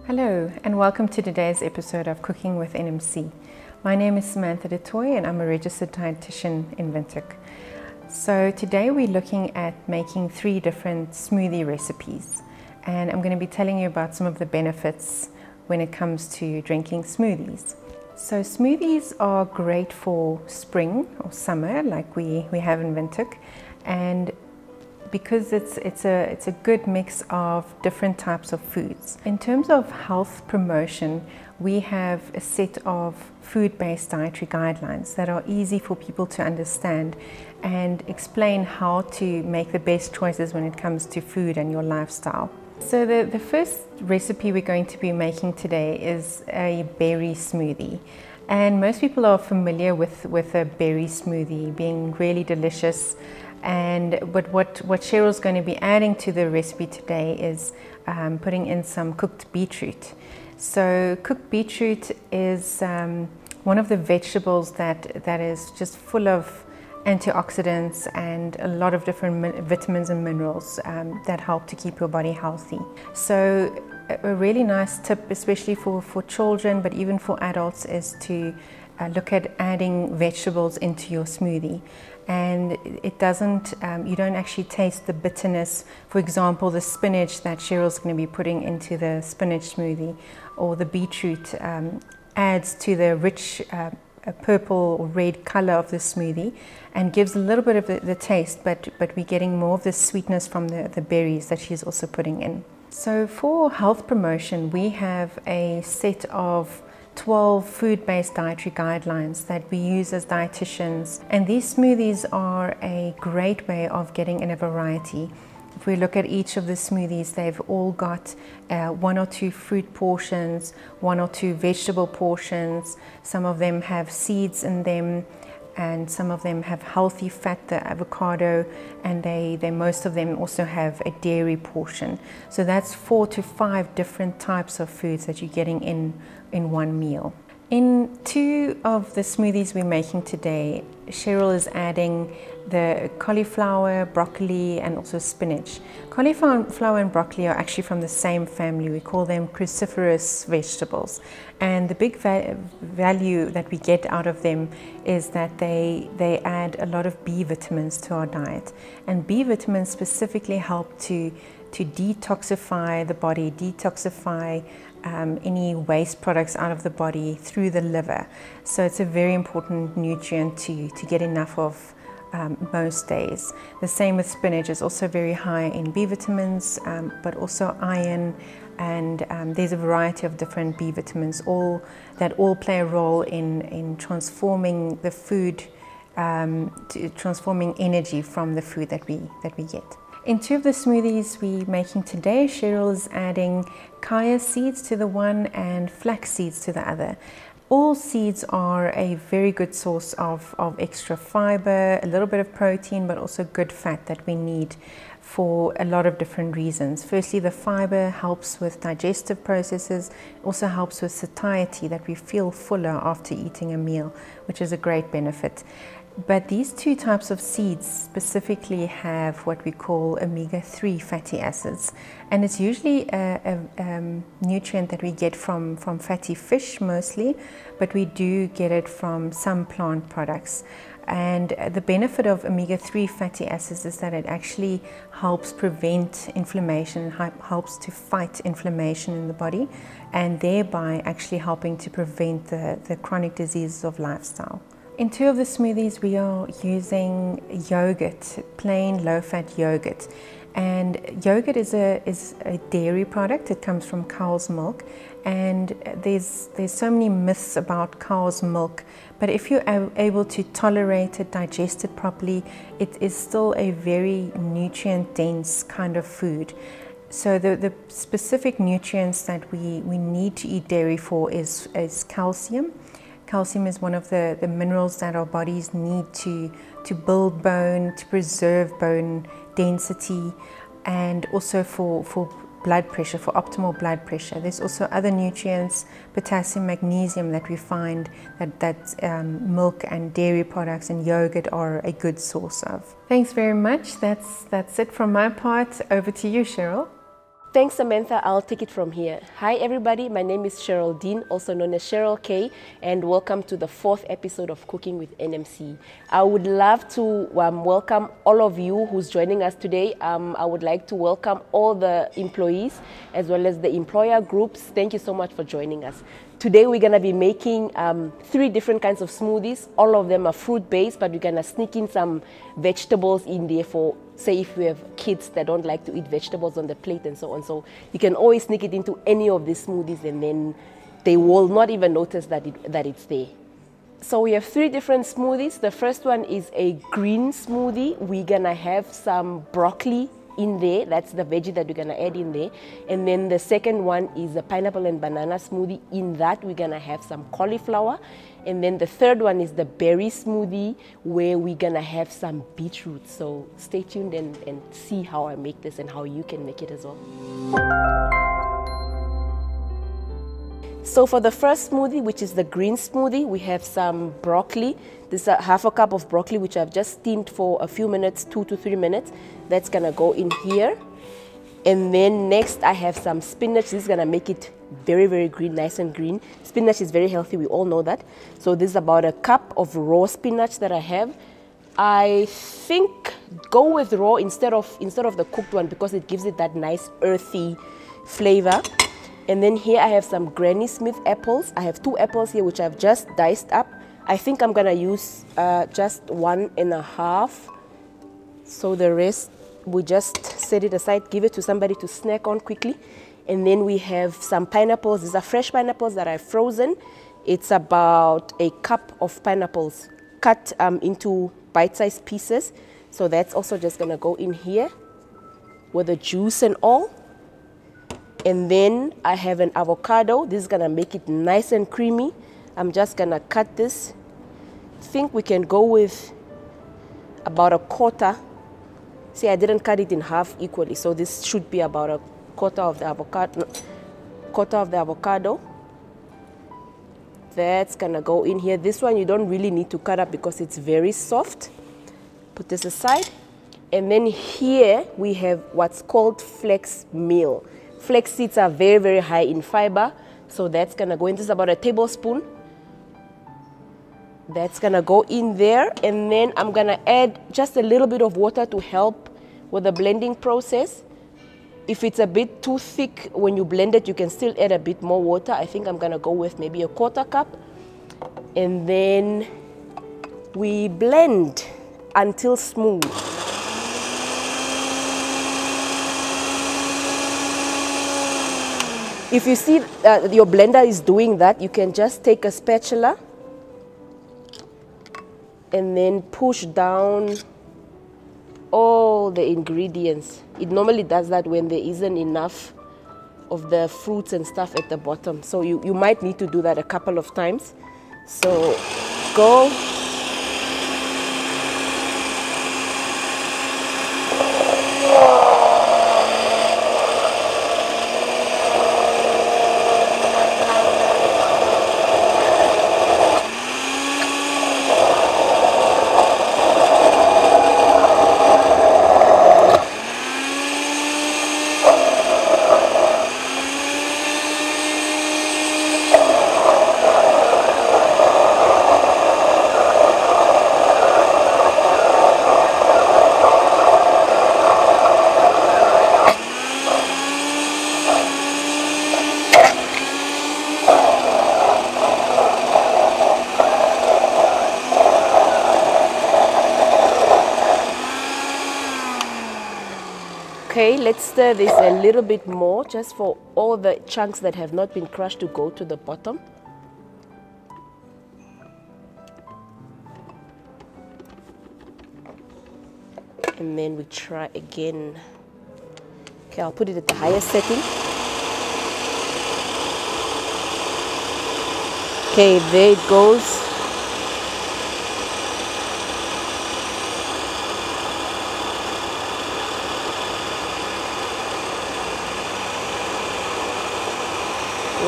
Hello and welcome to today's episode of Cooking with NMC. My name is Samantha de Toit and I'm a registered dietitian in Windhoek. So today we're looking at making 3 different smoothie recipes, and I'm going to be telling you about some of the benefits when it comes to drinking smoothies. So smoothies are great for spring or summer like we have in Windhoek, and because it's a good mix of different types of foods. In terms of health promotion, we have a set of food-based dietary guidelines that are easy for people to understand and explain how to make the best choices when it comes to food and your lifestyle. So the first recipe we're going to be making today is a berry smoothie. And most people are familiar with a berry smoothie being really delicious. But what Cherol's going to be adding to the recipe today is putting in some cooked beetroot. So cooked beetroot is one of the vegetables that is just full of antioxidants and a lot of different vitamins and minerals that help to keep your body healthy. So a really nice tip, especially for children, but even for adults, is to look at adding vegetables into your smoothie. And it doesn't, you don't actually taste the bitterness. For example, the spinach that Cherol's going to be putting into the spinach smoothie, or the beetroot adds to the rich purple or red color of the smoothie and gives a little bit of the taste, but we're getting more of the sweetness from the berries that she's also putting in. So for health promotion, we have a set of 12 food-based dietary guidelines that we use as dietitians, and these smoothies are a great way of getting in a variety. If we look at each of the smoothies, they've all got 1 or 2 fruit portions, 1 or 2 vegetable portions. Some of them have seeds in them, and some of them have healthy fat, the avocado, and most of them also have a dairy portion. So that's 4 to 5 different types of foods that you're getting in one meal. In 2 of the smoothies we're making today, Cherol is adding the cauliflower, broccoli, and also spinach. Cauliflower and broccoli are actually from the same family. We call them cruciferous vegetables. And the big value that we get out of them is that they add a lot of B vitamins to our diet. And B vitamins specifically help to detoxify the body, detoxify any waste products out of the body through the liver. So it's a very important nutrient to get enough of most days. The same with spinach. It's also very high in B vitamins, but also iron, and there's a variety of different B vitamins that all play a role in transforming the food, transforming energy from the food that we get. In 2 of the smoothies we're making today, Cherol is adding Chia Seeds to the one and flax seeds to the other. All seeds are a very good source of extra fiber, a little bit of protein, but also good fat that we need for a lot of different reasons. Firstly, the fiber helps with digestive processes, also helps with satiety, that we feel fuller after eating a meal, which is a great benefit. But these 2 types of seeds specifically have what we call omega-3 fatty acids, and it's usually a nutrient that we get from fatty fish mostly, but we do get it from some plant products. And the benefit of omega-3 fatty acids is that it actually helps prevent inflammation, helps to fight inflammation in the body, and thereby actually helping to prevent the chronic diseases of lifestyle. In 2 of the smoothies we are using yogurt, plain low-fat yogurt. And yogurt is a dairy product. It comes from cow's milk, and there's so many myths about cow's milk, but if you're able to tolerate it, digest it properly, it is still a very nutrient-dense kind of food. So the specific nutrients that we need to eat dairy for is calcium. Calcium is one of the minerals that our bodies need to build bone, to preserve bone density, and also for blood pressure, for optimal blood pressure. There's also other nutrients, potassium, magnesium, that we find that milk and dairy products and yogurt are a good source of. Thanks very much. That's it from my part. Over to you, Cherol. Thanks, Samantha. I'll take it from here. Hi, everybody. My name is Cherol, also known as Cherol K, and welcome to the 4th episode of Cooking with NMC. I would love to welcome all of you who's joining us today. I would like to welcome all the employees as well as the employer groups. Thank you so much for joining us. Today we're going to be making 3 different kinds of smoothies. All of them are fruit-based, but we're going to sneak in some vegetables in there for, say, if we have kids that don't like to eat vegetables on the plate and so on. So you can always sneak it into any of these smoothies and then they will not even notice that it's there. So we have 3 different smoothies. The first one is a green smoothie. We're going to have some broccoli in there. That's the veggie that we're going to add in there. And then the second one is a pineapple and banana smoothie. In that, we're going to have some cauliflower. And then the third one is the berry smoothie, where we're going to have some beetroot. So stay tuned and see how I make this and how you can make it as well. So for the first smoothie, which is the green smoothie, we have some broccoli. This is half a cup of broccoli, which I've just steamed for a few minutes, 2 to 3 minutes. That's gonna go in here. And then next I have some spinach. This is gonna make it very, very green, nice and green. Spinach is very healthy, we all know that. So this is about a cup of raw spinach that I have. I think go with raw instead of the cooked one because it gives it that nice earthy flavor. And then here I have some Granny Smith apples. I have 2 apples here which I've just diced up. I think I'm gonna use just 1.5. So the rest we just set it aside, give it to somebody to snack on quickly. And then we have some pineapples. These are fresh pineapples that I've frozen. It's about a cup of pineapples cut into bite-sized pieces. So that's also just gonna go in here with the juice and all. And then I have an avocado. This is gonna make it nice and creamy. I'm just gonna cut this. I think we can go with about a quarter. See, I didn't cut it in half equally, so this should be about a quarter of the avocado. That's gonna go in here. This one you don't really need to cut up because it's very soft. Put this aside. And then here we have what's called flax meal. Flax seeds are very, very high in fiber, so that's gonna go in. This is about a tablespoon. That's gonna go in there, and then I'm gonna add just a little bit of water to help with the blending process. If it's a bit too thick when you blend it, you can still add a bit more water. I think I'm gonna go with maybe a quarter cup. And then we blend until smooth. If you see your blender is doing that, you can just take a spatula and then push down all the ingredients. It normally does that when there isn't enough of the fruits and stuff at the bottom. So you might need to do that a couple of times. So go. Okay, let's stir this a little bit more just for all the chunks that have not been crushed to go to the bottom. And then we try again. Okay, I'll put it at the highest setting. Okay, there it goes.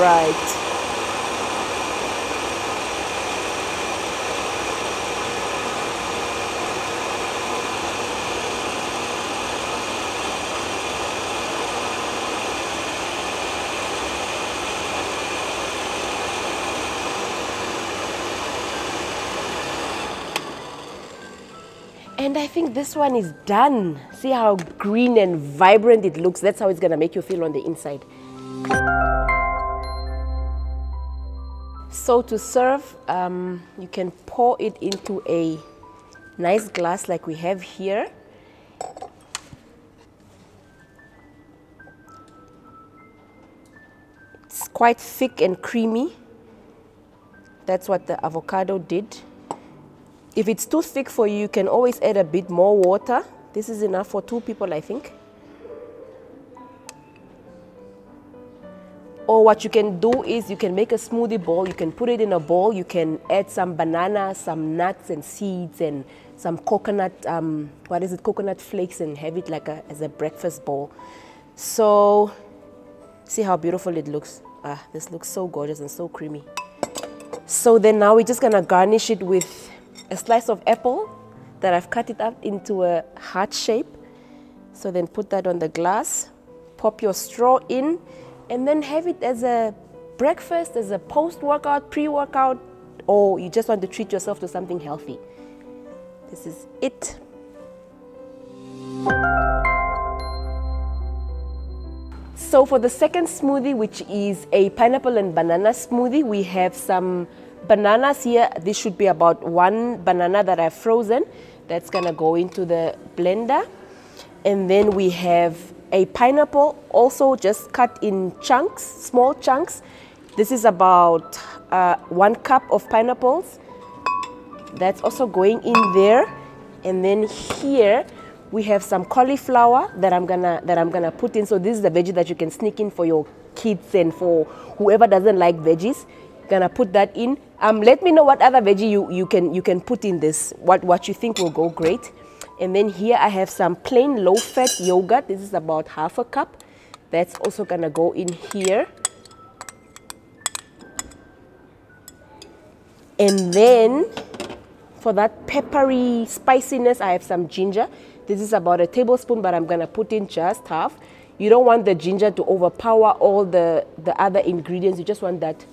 Right. And I think this one is done. See how green and vibrant it looks? That's how it's gonna make you feel on the inside. So to serve, you can pour it into a nice glass like we have here. It's quite thick and creamy. That's what the avocado did. If it's too thick for you, you can always add a bit more water. This is enough for 2 people, I think. Or what you can do is you can make a smoothie bowl. You can put it in a bowl. You can add some banana, some nuts and seeds, and some coconut, coconut flakes, and have it like as a breakfast bowl. So, see how beautiful it looks. This looks so gorgeous and so creamy. So then now we're just gonna garnish it with a slice of apple that I've cut it up into a heart shape. So then put that on the glass, pop your straw in, and then have it as a breakfast, as a post-workout, pre-workout, or you just want to treat yourself to something healthy. This is it. So for the second smoothie, which is a pineapple and banana smoothie, we have some bananas here. This should be about 1 banana that I've frozen. That's gonna go into the blender. And then we have a pineapple, also just cut in chunks, small chunks. This is about 1 cup of pineapples. That's also going in there. And then here we have some cauliflower that I'm gonna put in. So this is the veggie that you can sneak in for your kids and for whoever doesn't like veggies. Gonna put that in. Let me know what other veggie you can put in this. What you think will go great. And then here I have some plain low-fat yogurt. This is about 1/2 cup. That's also gonna go in here. And then for that peppery spiciness, I have some ginger. This is about 1 tablespoon, but I'm gonna put in just half. You don't want the ginger to overpower all the other ingredients. You just want that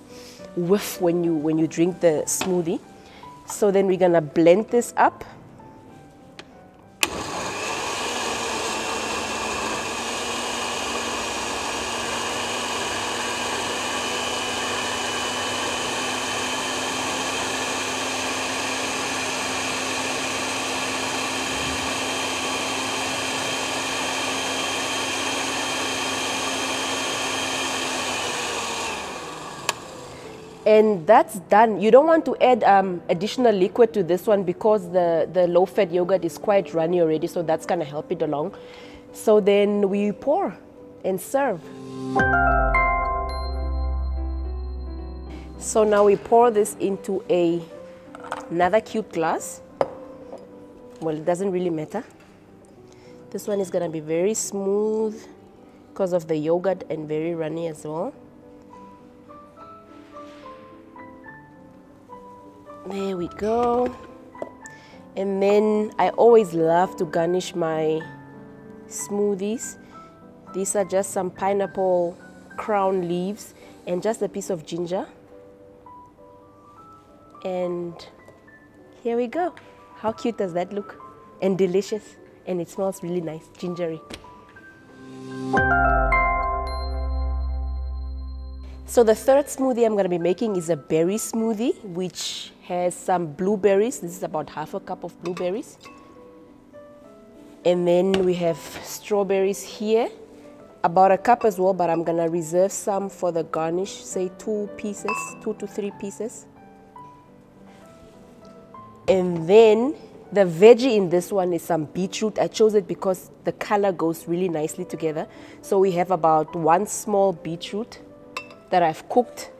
whiff when you drink the smoothie. So then we're gonna blend this up. And that's done. You don't want to add additional liquid to this one because the low-fat yogurt is quite runny already, so that's gonna help it along. So then we pour and serve. So now we pour this into another cute glass. Well, it doesn't really matter. This one is gonna be very smooth because of the yogurt and very runny as well. There we go. And then I always love to garnish my smoothies. These are just some pineapple crown leaves and just a piece of ginger. And here we go. How cute does that look? And delicious. And it smells really nice, gingery. So the third smoothie I'm going to be making is a berry smoothie, which has some blueberries. This is about 1/2 cup of blueberries. And then we have strawberries here, about 1 cup as well, but I'm going to reserve some for the garnish, say 2 to 3 pieces. And then the veggie in this one is some beetroot. I chose it because the color goes really nicely together. So we have about 1 small beetroot that I've cooked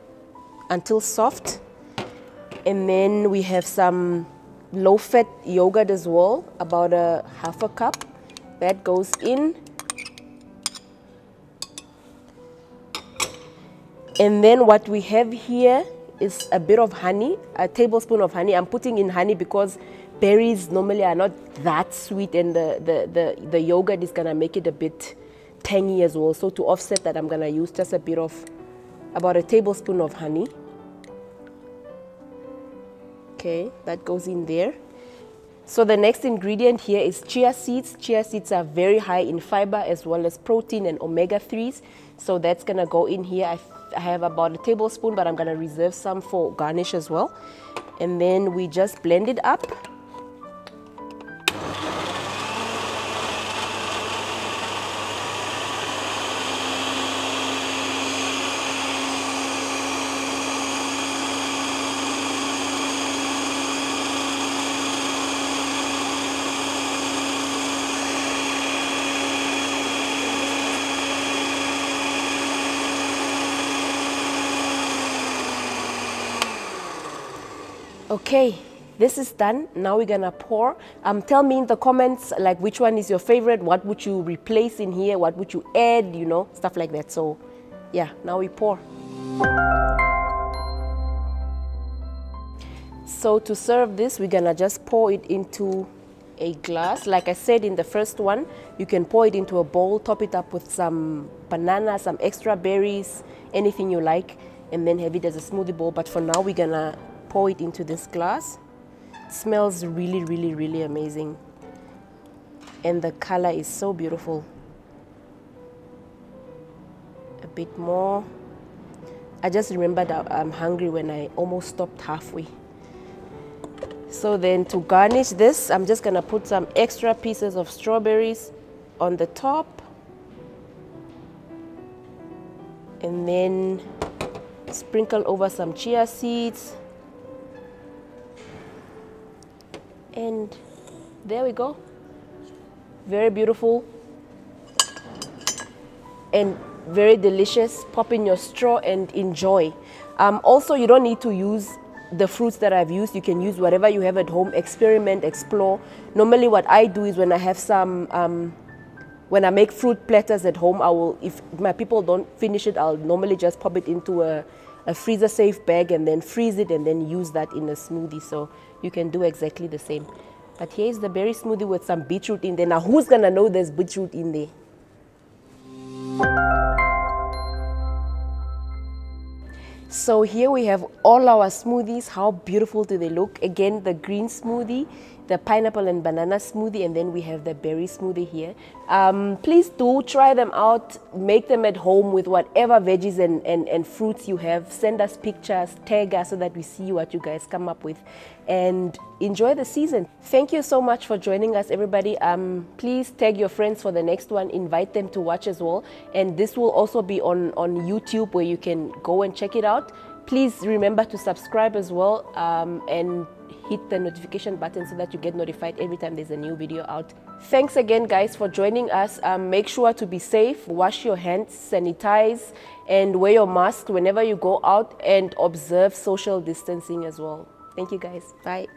until soft. And then we have some low-fat yogurt as well, about 1/2 cup. That goes in. And then what we have here is a bit of honey, 1 tablespoon of honey. I'm putting in honey because berries normally are not that sweet, and the yogurt is gonna make it a bit tangy as well. So to offset that, I'm gonna use just a bit of, about 1 tablespoon of honey. Okay, that goes in there. So the next ingredient here is chia seeds. Chia seeds are very high in fiber as well as protein and omega-3s. So that's gonna go in here. I have about a tablespoon, but I'm gonna reserve some for garnish as well. And then we just blend it up. Okay, this is done. Now we're gonna pour. Tell me in the comments like which one is your favorite, what would you replace in here, what would you add, you know, stuff like that. So yeah, now we pour. So to serve this, we're gonna just pour it into a glass. Like I said in the first one, you can pour it into a bowl, top it up with some banana, some extra berries, anything you like, and then have it as a smoothie bowl. But for now, we're gonna pour it into this glass. It smells really, really, really amazing. And the color is so beautiful. A bit more. I just remembered that I'm hungry when I almost stopped halfway. So then to garnish this, I'm just gonna put some extra pieces of strawberries on the top. And then sprinkle over some chia seeds. And there we go. Very beautiful and very delicious. Pop in your straw and enjoy. Also, you don't need to use the fruits that I've used. You can use whatever you have at home. Experiment, explore. Normally what I do is when I have some, when I make fruit platters at home, I will, if my people don't finish it, I'll normally just pop it into a freezer safe bag and then freeze it and then use that in a smoothie. So you can do exactly the same. But here's the berry smoothie with some beetroot in there. Now who's gonna know there's beetroot in there? So here we have all our smoothies. How beautiful do they look? Again, the green smoothie, the pineapple and banana smoothie, and then we have the berry smoothie here. Please do try them out. Make them at home with whatever veggies and fruits you have. Send us pictures, tag us so that we see what you guys come up with. And enjoy the season. Thank you so much for joining us, everybody. Please tag your friends for the next one. Invite them to watch as well. And this will also be on YouTube where you can go and check it out. Please remember to subscribe as well and hit the notification button so that you get notified every time there's a new video out. Thanks again, guys, for joining us. Make sure to be safe, wash your hands, sanitize, and wear your mask whenever you go out, and observe social distancing as well. Thank you, guys. Bye.